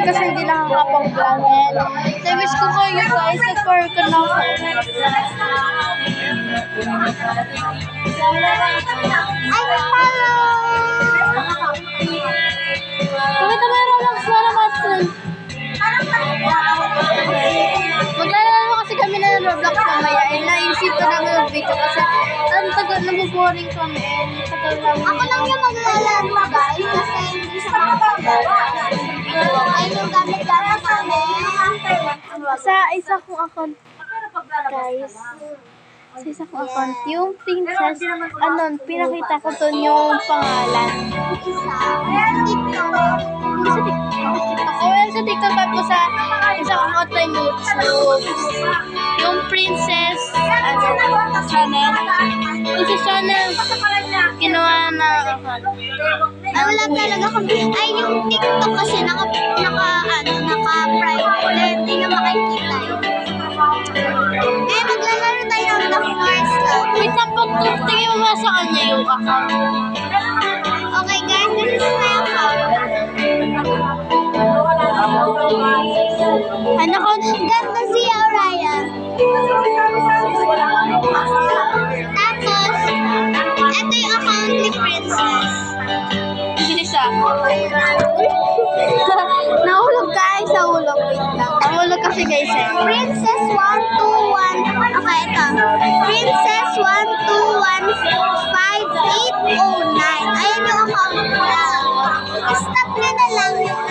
kasi hindi nakakapag-vlog. And na-miss ko kayo guys. Nag-work ko na ako. Ay, hello! Bakit na mayroon lang sa naman? Maglalaro kasi kami na Roblox mamaya. And naisip ko na mag-video kasi ang tagal na boring kami. Ako lang yung maglalaro guys kasi hindi siya makapaglaro. Ay, yung gamit-gamit kami. Sa isa kong account guys. Sa isa kong account. Yung princess, pinakita ko doon yung pangalan. Sa TikTok. Sa TikTok po sa isang account na YouTube. Yung princess, channel. Princess channel. Ginawa na account. Wala talaga kami. Ay, yung TikTok kasi naka-private. Hindi nyo makikita yun. Eh, maglalaro tayo ng The Floors Love. Wait lang po, tingin mo sa kanya yung account. Okay guys, this is my account. Ano ko? Ganda si Auraya. Tapos, ito yung account ni Princess. Isa. Nahulog guys, nahulog. Wait lang. Nahulog kasi guys eh. Princess 121. Okay, ito. Princess 1215809. Ayan yung account ko. Stop nyo na lang yung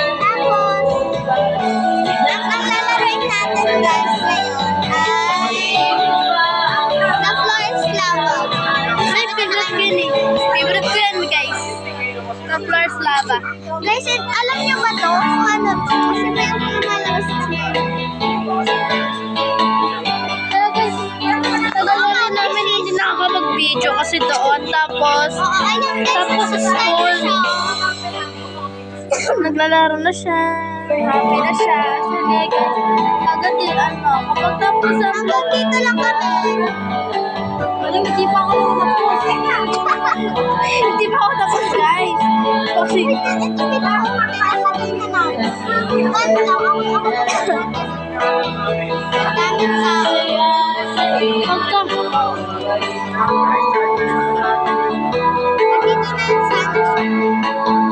tapos, ang lalaroin natin guys ngayon ay The Floors Lava. Ay, favorite ko yun eh. Favorite ko yan guys. The Floors Lava. Guys, alam nyo ba to? Kung ano to? Kasi may lumalabas ngayon. Pero guys, tagal na rin namin hindi nakakapag-video kasi doon. Tapos sa school. Naglalaro na siya. Happy na siya. Sige guys, agad din kapag tapos hanggang dito lang kami. Hindi pa ako tapos. Hindi pa ako tapos guys. Kasi hindi pa ako makakasabi na namin. Ano lang ako gamit sa pagka. Nandito na yung sana.